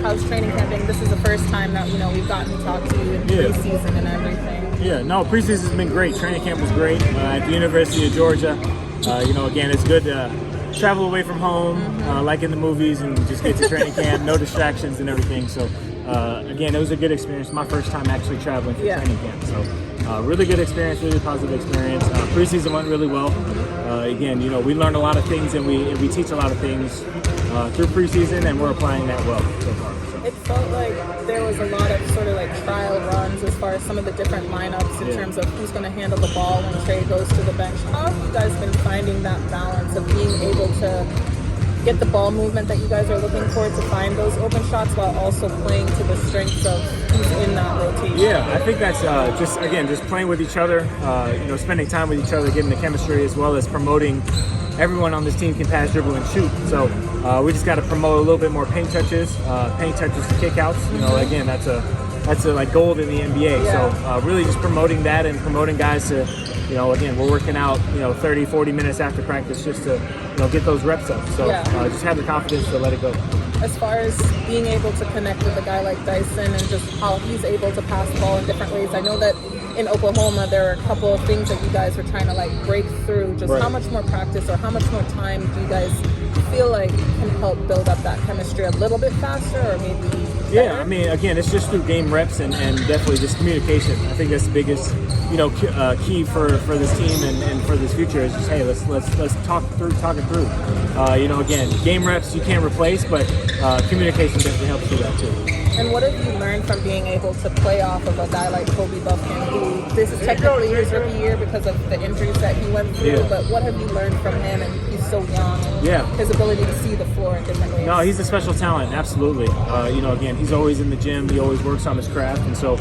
how's training camping? This is the first time that, we've gotten to talk to you in preseason and everything. Yeah, no, preseason's been great. Training camp was great at the University of Georgia. Again, it's good to travel away from home, like in the movies, and just get to training camp, no distractions and everything. So, again, it was a good experience. My first time actually traveling for training camp. So, really good experience, really positive experience. Preseason went really well. Again, we learned a lot of things, and we teach a lot of things through preseason, and we're applying that well so far. So. It felt like there was a lot of sort of like trial runs as far as some of the different lineups in terms of who's going to handle the ball when Trey goes to the bench. How have you guys been finding that balance of being able to get the ball movement that you guys are looking for to find those open shots while also playing to the strengths of who's in that rotation? Yeah, I think that's just playing with each other, spending time with each other, getting the chemistry, as well as promoting everyone on this team can pass, dribble, and shoot. So we just got to promote a little bit more paint touches to kickouts. Again, that's a like gold in the NBA. Yeah. So really just promoting that and promoting guys to, again, we're working out, 30, 40 minutes after practice just to, get those reps up. So just have the confidence to let it go. As far as being able to connect with a guy like Dyson and just how he's able to pass the ball in different ways. I know that in Oklahoma, there are a couple of things that you guys were trying to break through. Just how much more practice or how much more time do you guys feel like can help build up that chemistry a little bit faster or maybe better? Yeah, I mean, again, it's just through game reps and definitely just communication. I think that's the biggest, key for this team and for this future is just, hey, let's talk it through. Again, game reps you can't replace, but communication definitely helps do that too. And what have you learned from being able to play off of a guy like Kobe Buffkin, who this is technically his rookie year because of the injuries that he went through, but what have you learned from him? And he's so young, and his ability to see the floor in different ways. No, he's a special talent, absolutely. Again, he's always in the gym, he always works on his craft, and so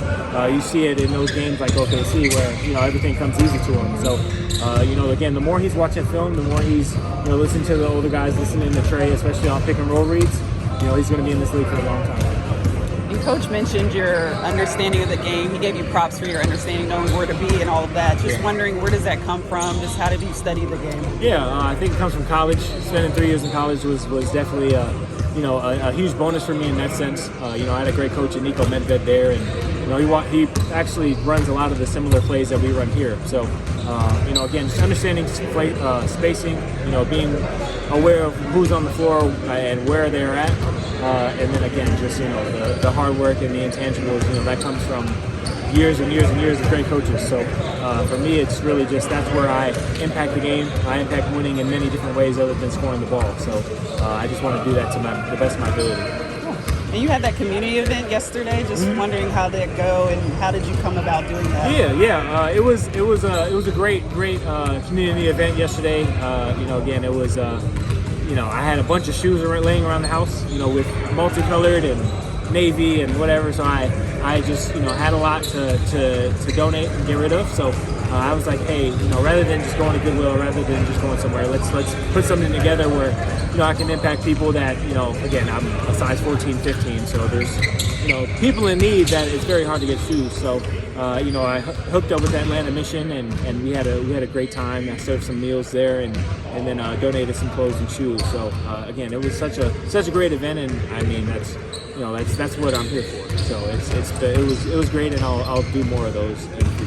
you see it in those games like OKC where, everything comes easy to him. So, again, the more he's watching film, the more he's, listening to the older guys, listening to Trey, especially on pick and roll reads, he's going to be in this league for a long time. And Coach mentioned your understanding of the game. He gave you props for your understanding, knowing where to be and all of that. Just wondering, where does that come from? Just how did you study the game? Yeah, I think it comes from college. Spending 3 years in college was definitely a huge bonus for me in that sense. I had a great coach in Nico Medved there, and he actually runs a lot of the similar plays that we run here. So, again, just understanding spacing, being aware of who's on the floor and where they're at. And then again, just, the hard work and the intangibles, that comes from years and years and years of great coaches. So for me, it's really just that's where I impact the game. I impact winning in many different ways other than scoring the ball. So I just want to do that to the best of my ability. And you had that community event yesterday. Just wondering how did it go and how did you come about doing that? Yeah. It was a great community event yesterday. Again, it was. I had a bunch of shoes laying around the house, with multicolored and navy and whatever. So I just, had a lot to donate and get rid of. So I was like, hey, rather than just going to Goodwill, rather than just going somewhere, let's put something together where, I can impact people that, again, I'm a size 14, 15. So there's, people in need that it's very hard to get shoes. So, I hooked up with the Atlanta Mission and we had a great time. I served some meals there and then donated some clothes and shoes. So again, it was such a great event, and I mean that's what I'm here for. So it was great, and I'll do more of those in the future.